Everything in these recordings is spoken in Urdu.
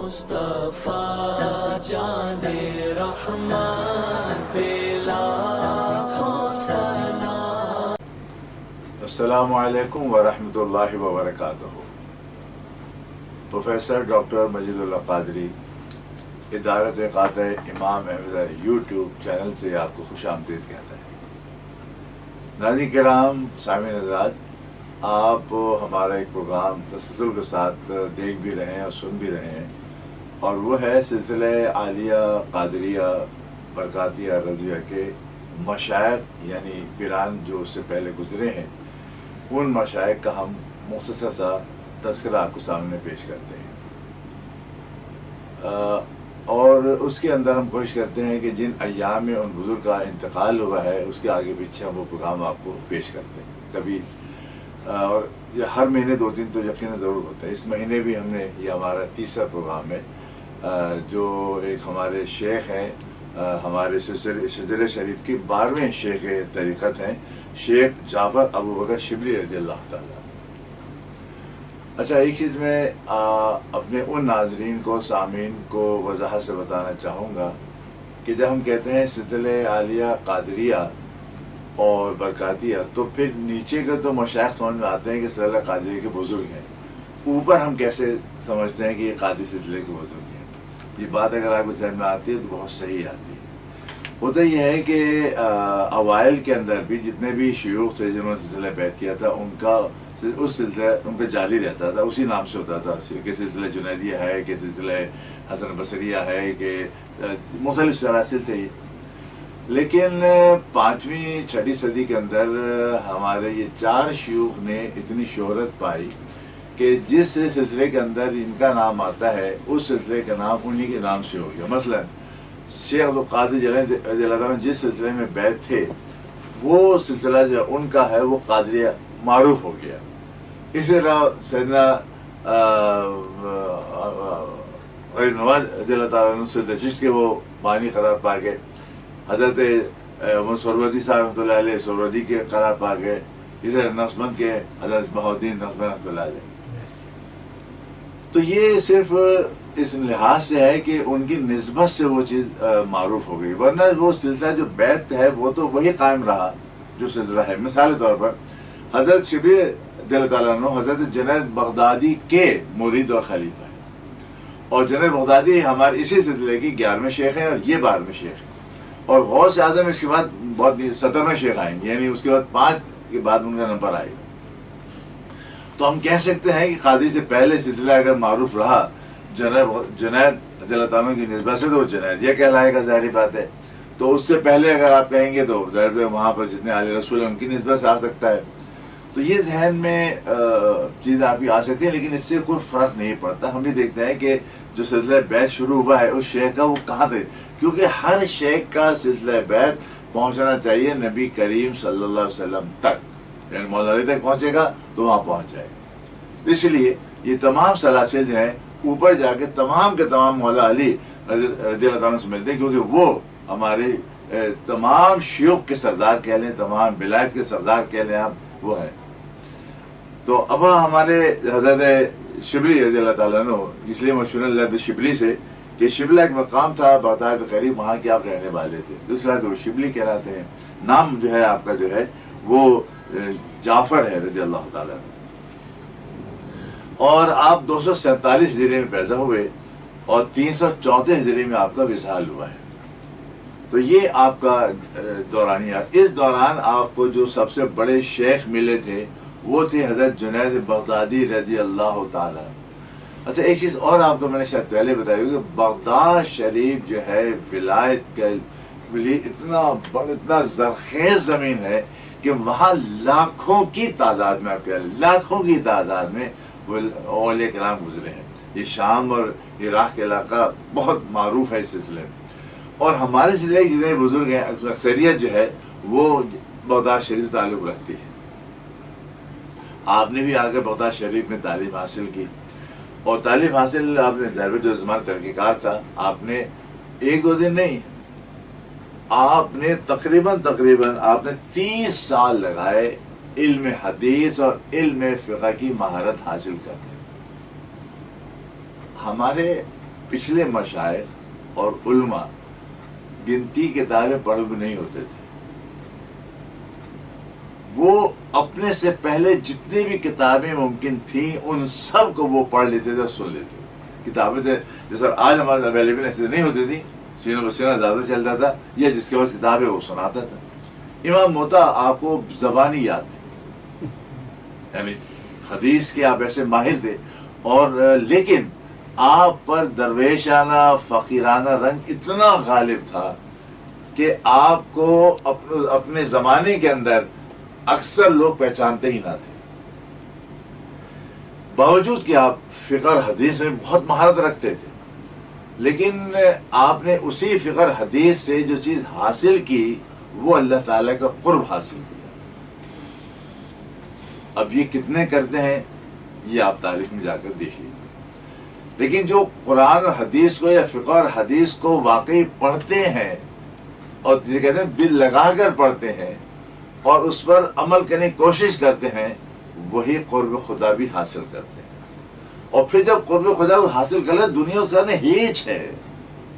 مصطفیٰ جان رحمان پہ لاکھوں سلام۔ السلام علیکم ورحمۃ اللہ وبرکاتہ۔ پروفیسر ڈاکٹر مجید اللہ قادری ادارت قاطع امام احمدیہ یوٹیوب چینل سے آپ کو خوش آمدید کہتا ہے۔ ناظرین کرام، سامعین حضرات، آپ ہمارا ایک پروگرام تسلسل کے ساتھ دیکھ بھی رہے ہیں اور سن بھی رہے ہیں، اور وہ ہے سلسلہ عالیہ قادریہ برکاتیہ رضویہ کے مشائخ، یعنی پیران جو اس سے پہلے گزرے ہیں، ان مشائخ کا ہم مختصر سا تذکرہ آپ کو سامنے پیش کرتے ہیں، اور اس کے اندر ہم کوشش کرتے ہیں کہ جن ایام میں ان بزرگ کا انتقال ہوا ہے اس کے آگے پیچھے ہم وہ پروگرام آپ کو پیش کرتے ہیں کبھی، اور یہ ہر مہینے 2-3 تو یقیناً ضرور ہوتا ہے۔ اس مہینے بھی ہم نے، یہ ہمارا تیسرا پروگرام ہے، جو ایک ہمارے شیخ ہیں، ہمارے سلسلہ شریف کے 12ویں شیخ طریقت ہیں، شیخ جعفر ابو بکر شبلی رضی اللہ تعالیٰ۔ اچھا، ایک چیز میں اپنے ان ناظرین کو، سامعین کو وضاحت سے بتانا چاہوں گا کہ جب ہم کہتے ہیں سلسلہ عالیہ قادریہ اور برکاتیہ، تو پھر نیچے کا تو مشائخ سمجھ میں آتے ہیں کہ سلسلہ قادریہ کے بزرگ ہیں، اوپر ہم کیسے سمجھتے ہیں کہ یہ قادری سلسلے کے بزرگ ہیں؟ یہ بات اگر آپ کو سمجھ میں آتی ہے تو بہت صحیح آتی ہے۔ ہوتا یہ ہے کہ اوائل کے اندر بھی جتنے بھی شیوخ تھے جنہوں نے سلسلہ بیعت کیا تھا، ان کا اس سلسلہ ان کا جاری رہتا تھا، اسی نام سے ہوتا تھا، کہ سلسلہ جنیدیہ ہے، کہ سلسلہ حسن بصریہ ہے، کہ مختلف سلاسل تھے۔ لیکن 5ویں 6ٹھی صدی کے اندر ہمارے یہ 4 شیوخ نے اتنی شہرت پائی کہ جس سلسلے کے اندر ان کا نام آتا ہے اس سلسلے کا نام انہی کے نام سے ہو گیا۔ مثلا شیخ عبدالقادر جیلانی رضی اللہ عنہ جس سلسلے میں بیعت تھے، وہ سلسلہ جو ان کا ہے وہ قادریہ معروف ہو گیا۔ اسی طرح سیدنا غریب نواز رضی اللہ تعالیٰ عنہ سلسلہ چشت کے وہ بانی قرار پا گئے، حضرت سہروردی صاحب رحمۃ اللہ علیہ سہروردی کے قرار پا گئے، اسی طرح نقشبند کے حضرت بہاؤالدین نقشبند رحمۃ اللہ علیہ۔ تو یہ صرف اس لحاظ سے ہے کہ ان کی نسبت سے وہ چیز معروف ہو گئی، ورنہ وہ سلسلہ جو بیعت ہے وہ تو وہی قائم رہا جو سلسلہ ہے۔ مثال طور پر حضرت شبلی رضی اللہ تعالیٰ عنہ حضرت جنید بغدادی کے مرید اور خلیفہ ہیں، اور جنید بغدادی ہمارے اسی سلسلے کی 11ویں شیخ ہیں اور یہ 12ویں شیخ ہیں، اور غوث اعظم اس کے بعد بہت 17ویں شیخ آئیں گے، یعنی اس کے بعد 5 کے بعد ان کا نمبر آئے گا۔ تو ہم کہہ سکتے ہیں کہ قادری سے پہلے سلسلہ اگر معروف رہا جنید رضی اللہ تعالیٰ کی نسبت سے، تو وہ جنید یہ کہلائے گا، ظاہری بات ہے۔ تو اس سے پہلے اگر آپ کہیں گے تو ظاہر وہاں پر جتنے عالیہ رسول ہیں ان کی نسبت سے آ سکتا ہے۔ تو یہ ذہن میں چیز آپ کی آ سکتی ہے، لیکن اس سے کوئی فرق نہیں پڑتا۔ ہم بھی دیکھتے ہیں کہ جو سلسلہ بیعت شروع ہوا ہے اس شیخ کا وہ کہاں تھے، کیونکہ ہر شیخ کا سلسلہ بیعت پہنچنا چاہیے نبی کریم صلی اللہ علیہ وسلم تک، یعنی مولا علی تک پہنچے گا تو وہاں پہنچ جائے گا۔ اس لیے یہ تمام سلاسل جو ہیں اوپر جا کے تمام کے تمام مولا علی رضی اللہ تعالیٰ سے ملتے ہیں، کیونکہ وہ ہمارے تمام شیوخ کے سردار کہہ لیں، تمام ولایت کے سردار کہہ لیں آپ، وہ ہیں۔ تو اب ہمارے حضرت شبلی رضی اللہ تعالیٰ عنہ اس لیے مشہور لفظ شبلی سے کہ شبلہ ایک مقام تھا بغداد کے قریب، وہاں کے آپ رہنے والے تھے، دوسرا تو وہ شبلی کہلاتے ہیں۔ نام جو ہے آپ کا جو ہے وہ جعفر ہے رضی اللہ تعالیٰ عنہ، اور آپ 247 ہجری میں پیدا ہوئے اور 334 ہجری میں آپ کا وصال ہوا ہے۔ تو یہ آپ کا دورانیہ، اس دوران آپ کو جو سب سے بڑے شیخ ملے تھے وہ تھے حضرت جنید بغدادی رضی اللہ تعالیٰ۔ اچھا، ایک چیز اور آپ کو میں نے شاید پہلے بتائی کہ بغداد شریف جو ہے ولایت کے لیے اتنا زرخیز زمین ہے کہ وہاں لاکھوں کی تعداد میں، آپ کہہ لیں لاکھوں کی تعداد میں اولیاء کرام گزرے ہیں۔ یہ شام اور عراق کے علاقہ بہت معروف ہے اس سلسلے میں، اور ہمارے ضلع کے جتنے بزرگ ہیں اکثریت جو ہے وہ بغداد شریف سے تعلق رکھتی ہے۔ آپ نے بھی آگے بغداد شریف میں تعلیم حاصل کی، اور تعلیم حاصل آپ نے جو زمان تحقیقات تھا، آپ نے 1-2 دن نہیں، آپ نے تقریباً آپ نے 30 سال لگائے علم حدیث اور علم فقہ کی مہارت حاصل کرنے۔ ہمارے پچھلے مشائخ اور علماء گنتی کتابیں پڑھ بھی نہیں ہوتے تھے، وہ اپنے سے پہلے جتنی بھی کتابیں ممکن تھیں ان سب کو وہ پڑھ لیتے تھے اور سن لیتے تھے. کتابیں تھے جیسے آج ہمارے اویلیبل ایسے نہیں ہوتی تھی، سینہ بسینہ زیادہ چلتا تھا، یا جس کے پاس کتاب ہے وہ سناتا تھا. امام موطا آپ کو زبانی یاد تھی، یعنی حدیث کے آپ ایسے ماہر تھے، اور لیکن آپ پر درویشانہ فقیرانہ رنگ اتنا غالب تھا کہ آپ کو اپنے زمانے کے اندر اکثر لوگ پہچانتے ہی نہ تھے، باوجود کہ آپ فقہ اور حدیث میں بہت مہارت رکھتے تھے. لیکن آپ نے اسی فقہ اور حدیث سے جو چیز حاصل کی وہ اللہ تعالیٰ کا قرب حاصل کیا. اب یہ کتنے کرتے ہیں یہ آپ تاریخ میں جا کر دیکھ لیجیے. لیکن جو قرآن اور حدیث کو یا فقہ اور حدیث کو واقعی پڑھتے ہیں اور جسے کہتے ہیں دل لگا کر پڑھتے ہیں اور اس پر عمل کرنے کی کوشش کرتے ہیں، وہی قرب خدا بھی حاصل کرتے ہیں. اور پھر جب قرب خدا کو حاصل کر لے، دنیا اس کا ہیچ ہے،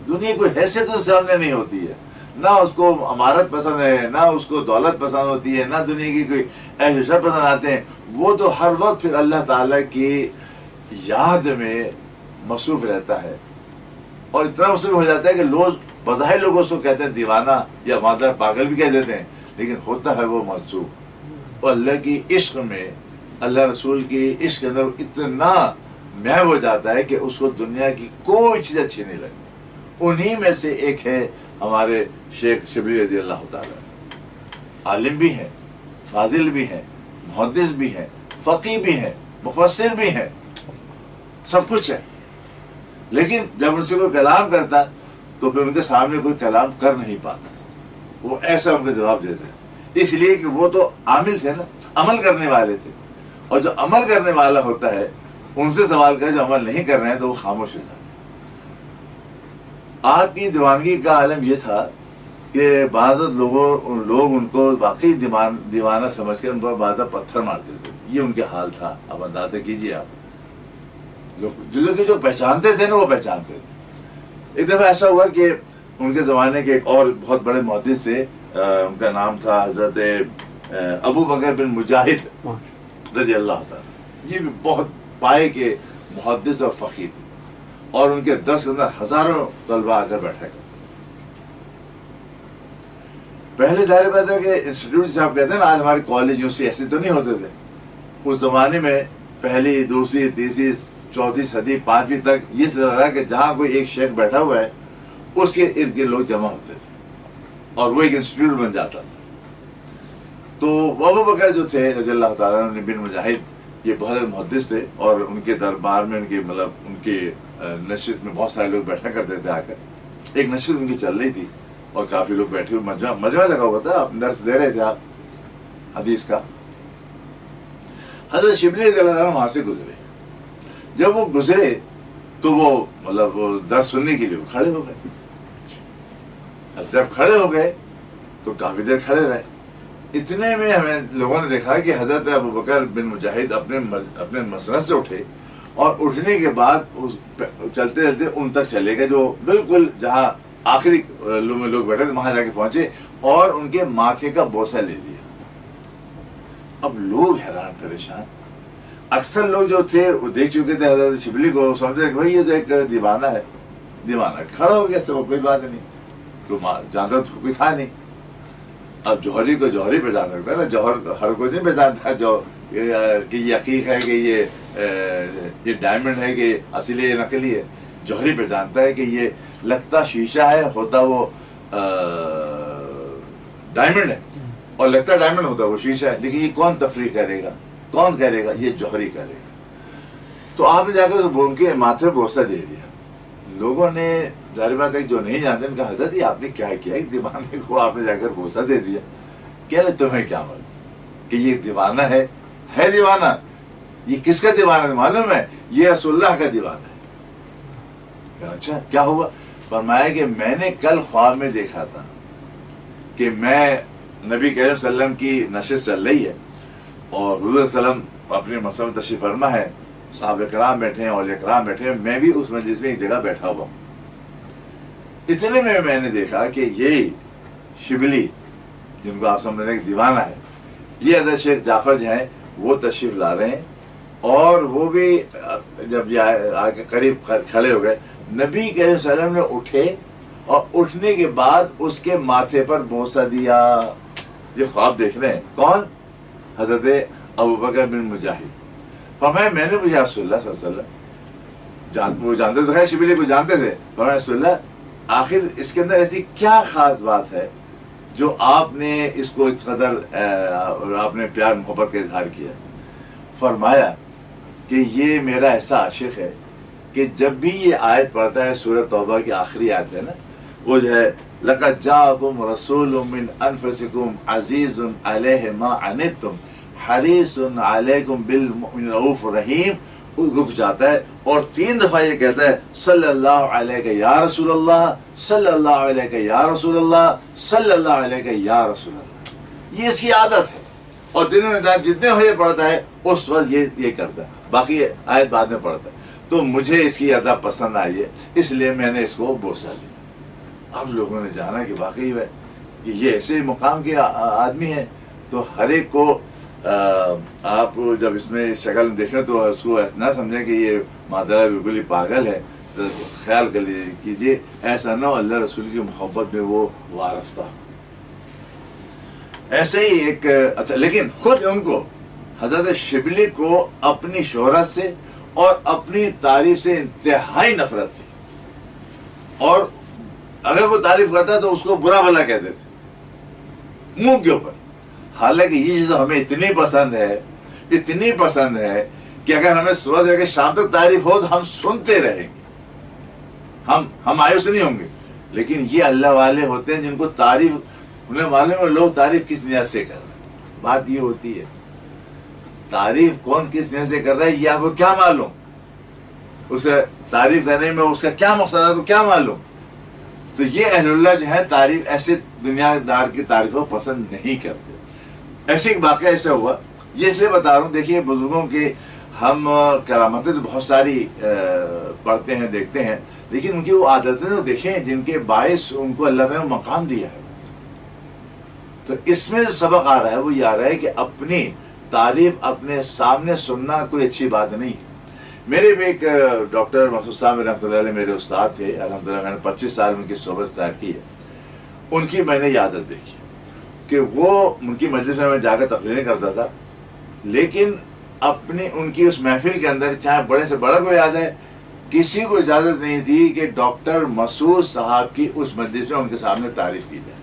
دنیا کوئی حیثیت اس کے سامنے نہیں ہوتی ہے، نہ اس کو امارت پسند ہے، نہ اس کو دولت پسند ہوتی ہے، نہ دنیا کی کوئی عیش و عشرت پسند آتے ہیں. وہ تو ہر وقت پھر اللہ تعالیٰ کی یاد میں مصروف رہتا ہے، اور اتنا مصروف ہو جاتا ہے کہ لوگ بظاہر لوگ اس کو کہتے ہیں دیوانہ یا مادر پاگل بھی کہہ دیتے ہیں، لیکن ہوتا ہے وہ مصروف. اور اللہ کی عشق میں، اللہ رسول کی عشق کے اندر اتنا محو ہو جاتا ہے کہ اس کو دنیا کی کوئی چیز اچھی نہیں لگتی. انہی میں سے ایک ہے ہمارے شیخ شبلی رضی اللہ تعالیٰ، عالم بھی ہیں، فاضل بھی ہیں، محدث بھی ہیں، فقیہ بھی ہیں، مفسر بھی ہیں، سب کچھ ہے. لیکن جب ان سے کوئی کلام کرتا تو پھر ان کے سامنے کوئی کلام کر نہیں پاتا تھا، وہ ایسا ان کو جواب دیتے ہیں، اس لیے کہ وہ تو عامل تھے نا، عمل کرنے والے تھے. اور جو عمل کرنے والا ہوتا ہے ان سے سوال کرے، جو عمل نہیں کر رہے ہیں تو وہ خاموش ہو جاتے. آپ کی دیوانگی کا عالم یہ تھا کہ بعض لوگ ان کو واقعی دیوانہ سمجھ کر ان پر بعض پتھر مارتے تھے. یہ ان کے حال تھا. اب اندازہ کیجیے، آپ جو پہچانتے تھے نا وہ پہچانتے تھے. ایک دفعہ ایسا ہوا کہ ان کے زمانے کے ایک اور بہت بڑے محدث سے، ان کا نام تھا حضرت ابو بکر بن مجاہد رضی اللہ تعالیٰ. یہ بھی بہت پائے کے محدث اور فقیہ تھے، اور ان کے درس کے اندر ہزاروں طلبہ آ کر بیٹھا کرتے. پہلے ظاہر بات ہے کہ انسٹیٹیوٹ جسے آپ کہتے ہیں نا، آج ہمارے کالج یونیورسٹی ایسے تو نہیں ہوتے تھے. اس زمانے میں پہلی، دوسری، تیسری، چوتھی صدی، پانچویں تک یہ رہا کہ جہاں کوئی ایک شیخ بیٹھا ہوا ہے اس کے ارد گرد لوگ جمع ہوتے تھے اور وہ ایک انسٹیٹیوٹ بن جاتا تھا. تو ابو بکر جو تھے رضی اللہ تعالیٰ عنہ بن مجاہد، یہ بہت محدث تھے، اور ان کے دربار میں ان کی نشست میں بہت سارے لوگ بیٹھا کرتے تھے. آ کر ایک نشست ان کی چل رہی تھی اور کافی لوگ بیٹھے ہوئے، مجمع لگا ہوا تھا، آپ درس دے رہے تھے آپ حدیث کا. حضرت شبلی رضی اللہ عنہ وہاں سے گزرے. جب وہ گزرے تو وہ درس سننے کے لیے کھڑے ہو گئے. اب جب کھڑے ہو گئے تو کافی دیر کھڑے رہے. اتنے میں ہمیں لوگوں نے دیکھا کہ حضرت ابو بکر بن مجاہد اپنے مسند سے اٹھے، اور اٹھنے کے بعد چلتے چلتے ان تک چلے گئے جو بالکل جہاں آخری لوگ بیٹھے تھے وہاں جا کے پہنچے، اور ان کے ماتھے کا بوسہ لے لیا. اب لوگ حیران پریشان. اکثر لوگ جو تھے وہ دیکھ چکے تھے حضرت شبلی کو، سمجھتے کہ بھائی یہ تو ایک دیوانہ ہے. دیوانہ کھڑا ہو گیا، سب کوئی بات نہیں، جانتا تو کوئی تھا نہیں. اب جوہری کو جوہری پہچان سکتا ہے نا، جوہر ہر کوئی نہیں پہچانتا جو کہ یہ حقیق ہے کہ یہ ڈائمنڈ ہے کہ اصلی یہ نقلی ہے. جوہری پہچانتا ہے کہ یہ لگتا شیشہ ہے، ہوتا وہ ڈائمنڈ ہے، اور لگتا ڈائمنڈ ہوتا وہ شیشہ ہے. لیکن یہ کون تفریح کرے گا، کون کرے گا؟ یہ جوہری کرے گا. تو آپ نے جا کر ان کے ماتھے پہ بوسہ دے دیا. لوگوں نے ظاہر بات ہے جو نہیں جانتے ان کا، حضرت یہ آپ نے کیا کیا، ایک دیوانے کو آپ نے جا کر بوسہ دے دیا. کہہ رہے تمہیں کیا معلوم کہ یہ دیوانہ ہے دیوانہ. یہ کس کا دیوانہ ہے معلوم ہے؟ یہ رسول اللہ کا دیوانہ ہے. اچھا کیا ہوا؟ فرمایا کہ میں نے کل خواب میں دیکھا تھا کہ میں نبی کریم صلی اللہ علیہ وسلم کی نشست چل رہی ہے، اور حضور صلی اللہ علیہ وسلم اپنے مسجد میں تشریف فرما ہے، صحابہ کرام بیٹھے ہیں، اولیاء کرام بیٹھے ہیں، میں بھی اس مجلس میں ایک جگہ بیٹھا ہوا ہوں۔ اتنے میں نے دیکھا کہ یہ شبلی جن کو آپ سمجھ رہے ہیں کہ دیوانہ ہے، یہ حضرت شیخ جعفر جو ہیں وہ تشریف لا رہے ہیں، اور وہ بھی جب یہ آ کے قریب کھڑے ہو گئے، نبی کریم صلی اللہ علیہ وسلم نے اٹھے اور اٹھنے کے بعد اس کے ماتھے پر بوسہ دیا۔ یہ خواب دیکھ رہے ہیں کون؟ حضرت ابوبکر بن مجاہد۔ فرمایا میں نے پوچھا رسول اللہ صلی اللہ علیہ وسلم، وہ جانتے تو خیر شبلی کو جانتے تھے، فرمایا رسول اللہ آخر اس کے اندر ایسی کیا خاص بات ہے جو آپ نے اس کو اس قدر آپ نے پیار محبت کا اظہار کیا؟ فرمایا کہ یہ میرا ایسا عاشق ہے کہ جب بھی یہ آیت پڑھتا ہے، سورہ توبہ کی آخری آیت ہے نا، وہ جو ہے لَقَدْ جَاءَكُمْ رَسُولٌ مِّنْ أَنفُسِكُمْ عَزِيزٌ عَلَيْهِ مَا عَنِتُّمْ حَرِيصٌ عَلَيْكُمْ بِالْمُؤْمِنِينَ رَءُوفٌ رَحِيمٌ، رک جاتا ہے اور 3 دفعہ یہ کہتا ہے صلی اللہ علیہ یا رسول اللہ، صلی اللہ علیہ یا رسول اللہ، صلی اللہ علیہ یا رسول اللہ۔ یہ اس کی عادت ہے، اور دنوں میں جتنے ہوئے پڑھتا ہے اس وقت یہ کرتا ہے، باقی آیت بعد میں پڑھتا ہے۔ تو مجھے اس کی عادت پسند آئی ہے، اس لیے میں نے اس کو بوسہ دیا۔ اب لوگوں نے جانا کہ واقعی ہے کہ یہ ایسے مقام کے آدمی ہیں، تو ہر ایک کو آپ جب اس میں شکل دیکھیں تو اس کو نہ سمجھیں کہ یہ مادرہ بالکل ہی پاگل ہے، تو خیال کر لیجیے ایسا نہ ہو اللہ رسول کی محبت میں وہ وارفتہ۔ ایسے ہی ایک اچھا، لیکن خود ان کو حضرت شبلی کو اپنی شہرت سے اور اپنی تعریف سے انتہائی نفرت تھی، اور اگر وہ تعریف کرتا تو اس کو برا بھلا کہتے تھے منہ کے اوپر۔ حالانکہ یہ چیز ہمیں اتنی پسند ہے کہ اگر ہمیں صبح سے لے کے شام تک تعریف ہو تو ہم سنتے رہیں گے، ہم مایوس نہیں ہوں گے۔ لیکن یہ اللہ والے ہوتے ہیں جن کو تعریف، انہیں معلوم ہے لوگ تعریف کس نیت سے کر رہے ہیں۔ بات یہ ہوتی ہے تعریف کون کس نیت سے کر رہا ہے یہ آپ کو کیا معلوم، اسے تعریف کرنے میں اس کا کیا مقصد ہے آپ کو کیا معلوم۔ تو یہ اہل اللہ جو ہے تعریف، ایسے دنیا دار کی تعریف کو پسند نہیں کرتے۔ ایسے ایک واقعہ ایسا ہوا، یہ اس لیے بتا رہا ہوں، دیکھیے بزرگوں کے ہم کرامتیں تو بہت ساری پڑھتے ہیں دیکھتے ہیں، لیکن ان کی وہ عادتیں تو دیکھیں جن کے باعث ان کو اللہ تعالیٰ نے مقام دیا ہے۔ تو اس میں جو سبق آ رہا ہے وہ یہ آ رہا ہے کہ اپنی تعریف اپنے سامنے سننا کوئی اچھی بات نہیں ہے۔ میرے بھی ایک ڈاکٹر مسعود صاحب رحمۃ اللہ علیہ میرے استاد تھے، الحمدللہ میں نے 25 سال ان کی صحبت اختیار کی ہے۔ ان کی میں نے عادت دیکھی کہ وہ ان کی مجلس میں جا کر تقریریں کرتا تھا، لیکن اپنی ان کی اس محفل کے اندر چاہے بڑے سے بڑا کوئی آ جائے، کسی کو اجازت نہیں تھی کہ ڈاکٹر مسعود صاحب کی اس مجلس میں ان کے سامنے تعریف کی جائے۔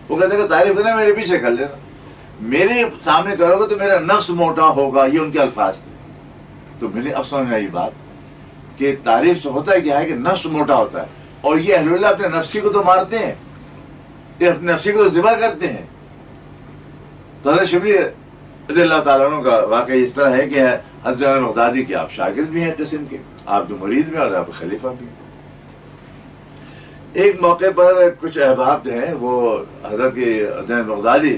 وہ کہتے کہ تعریف کرنا میرے پیچھے کر لینا، میرے سامنے کرو گے تو میرا نفس موٹا ہوگا، یہ ان کے الفاظ تھے۔ تو میں نے اب سمجھ آئی بات کہ تعریف سے ہوتا ہے کیا ہے کہ نفس موٹا ہوتا ہے، اور یہ اہل اللہ اپنے نفسی کو تو مارتے ہیں، یہ اپنے نفسی کو تو ذبح کرتے ہیں۔ تو حضرت شبلی رضی اللہ تعالیٰ عنہ کا واقعہ اس طرح ہے کہ حضرت جنید بغدادی کے آپ شاگرد بھی ہیں قسم کے، آپ کے مرید بھی اور آپ خلیفہ بھی ہیں۔ ایک موقع پر کچھ احباب ہیں وہ حضرت کے جنید بغدادی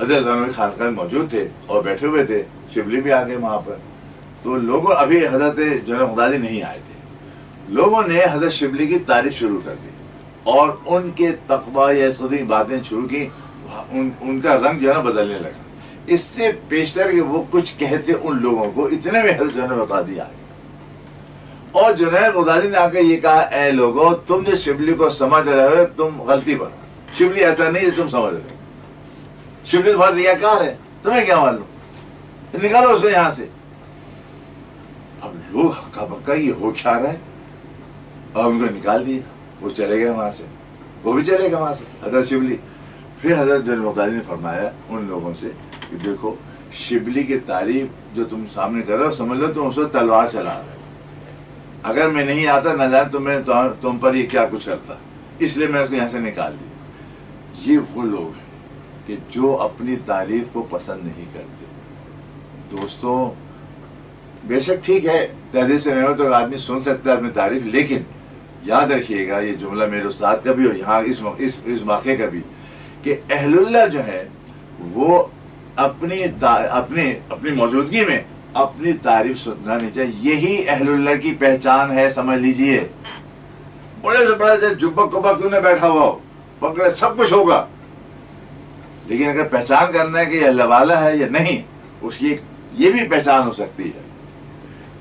رضی اللہ عنہ خانقاہ میں موجود تھے اور بیٹھے ہوئے تھے، شبلی بھی آ گئے وہاں پر۔ تو لوگوں ابھی حضرت جنید بغدادی نہیں آئے تھے، لوگوں نے حضرت شبلی کی تعریف شروع کر دی اور ان کے تقویٰ یا اس قسم کی باتیں شروع کی، ان کا رنگ جو ہے نا بدلنے لگا۔ اس سے پیشتر کہ وہ کچھ کہتے ان لوگوں کو، اتنے میں حضرت جنید بغدادی آ گئے، اور جنید بغدادی نے آ کے یہ کہا اے لوگوں، تم جو شبلی کو سمجھ رہے ہو تم غلطی پر ہو، شبلی ایسا نہیں تم سمجھ رہے ہو، شبلی بہت ریاکار ہے، تمہیں کیا معلوم، نکالو اس کو یہاں سے۔ اب لوگ ہکا بکا یہ ہو کیا رہا ہے، اور ان کو نکال دیا، وہ چلے گئے وہاں سے، وہ بھی چلے گئے وہاں سے حضرت شبلی۔ پھر حضرت جنید بغدادی نے فرمایا ان لوگوں سے کہ دیکھو شبلی کی تعریف جو تم سامنے کر رہے ہو سمجھ لو تم اس وقت تلوار چلا رہے ہو، اگر میں نہیں آتا نہ جانے تو میں تم پر یہ کیا کچھ کرتا، اس لیے میں اس کو یہاں سے نکال دیا۔ یہ وہ لوگ ہیں کہ جو اپنی تعریف کو پسند نہیں کرتے۔ دوستوں بے شک ٹھیک ہے تحریر سے نعمت تو آدمی سن سکتا ہے اپنی تعریف، لیکن یاد رکھیے گا یہ جملہ میرے استاد کا بھی اور یہاں اس واقعے کا بھی کہ اہل اللہ جو ہے وہ اپنی موجودگی میں اپنی تعریف سننا نہیں چاہیے. یہی اہل اللہ کی پہچان ہے, سمجھ لیجئے. بڑے سے بڑے سے جبہ کبا کیوں نہ بیٹھا ہوا ہو, پکڑے سب کچھ ہوگا, لیکن اگر پہچان کرنا ہے کہ یہ اللہ والا ہے یا نہیں, اس کی یہ بھی پہچان ہو سکتی ہے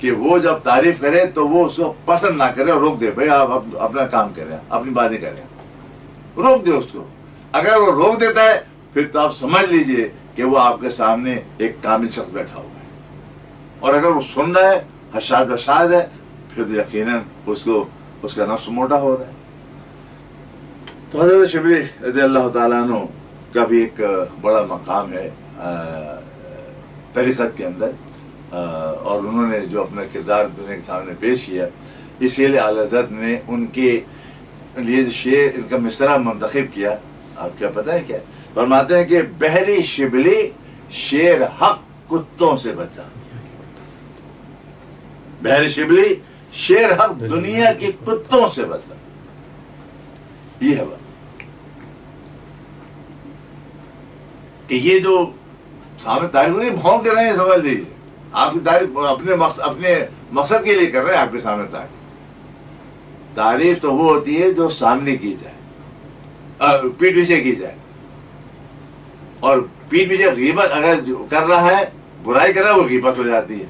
کہ وہ جب تعریف کرے تو وہ اس کو پسند نہ کرے اور روک دے, بھائی آپ اپنا کام کریں, اپنی باتیں کریں, روک دے اس کو. اگر وہ روک دیتا ہے پھر تو آپ سمجھ لیجئے کہ وہ آپ کے سامنے ایک کامل شخص بیٹھا ہوا ہے. اور اگر وہ سن رہا ہے, حشاد بشاد ہے, پھر تو یقیناً اس کا نفس موٹا ہو رہا ہے. تو حضرت شبلی رضی اللہ تعالیٰ عنہ کا بھی ایک بڑا مقام ہے طریقت کے اندر, اور انہوں نے جو اپنا کردار دنیا کے سامنے پیش کیا, اسی لیے اعلیٰ حضرت نے ان کے لیے جو شعر, ان کا مصرع منتخب کیا. آپ کیا پتہ ہے کیا فرماتے ہیں کہ بحری شبلی شیر حق کتوں سے بچا. بحری شبلی شیر حق دنیا کی کتوں سے بچا. یہ ہے بات کہ یہ جو سامنے تعریف نہیں بھونک کے رہے ہیں, سمجھ لیجیے آپ کی تعریف اپنے مقصد کے لیے کر رہے ہیں. آپ کے سامنے تعریف تو وہ ہوتی ہے جو سامنے کی جائے, پیٹھ پیچھے کی جائے. اور پیٹھ پیچھے غیبت اگر کر رہا ہے, برائی کر رہا ہے, وہ غیبت ہو جاتی ہے.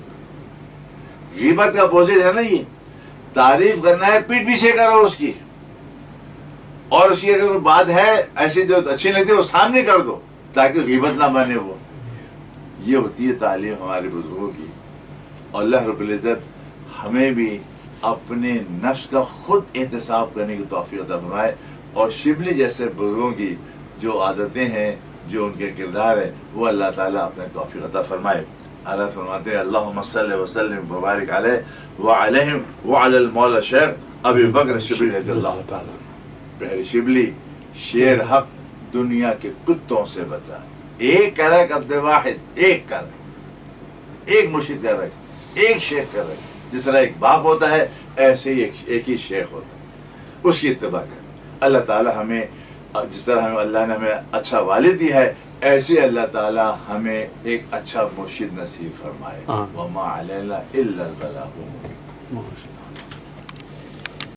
غیبت کا اپوزٹ ہے نا یہ. تعریف کرنا ہے پیٹھ پیچھے کرو اس کی, اور اس کی اگر کوئی بات ہے ایسی جو اچھی لگتی ہے وہ سامنے کر دو تاکہ غیبت نہ بنے. وہ یہ ہوتی ہے تعلیم ہمارے بزرگوں کی. اور اللہ رب العزت ہمیں بھی اپنے نفس کا خود احتساب کرنے کی توفیق عطا فرمائے, اور شبلی جیسے بزرگوں کی جو عادتیں ہیں, جو ان کے کردار ہے, وہ اللہ تعالیٰ اپنے توفیق عطا فرمائے. اللہ فرماتے ہیں اللہم صلی وسلم وبارک علیہ وعلیہم وعلی المولا شیخ ابی بکر شبلی رضی اللہ تعالیٰ. بحری شبلی شیر حق دنیا کے کتوں سے بچا. ایک کرک عبد واحد, ایک کرک, ایک مرشد کا رکھ, ایک شیخ کا رکھ. جس طرح ایک باپ ہوتا ہے ایسے ہی ایک ہی شیخ ہوتا ہے, اس کی اتباع کریں. اللہ تعالیٰ ہمیں جس طرح اللہ نے ہمیں اچھا والد دی ہے, ایسے اللہ تعالیٰ ہمیں ایک اچھا مرشد نصیب فرمائے. وما علینا الا البلاغ.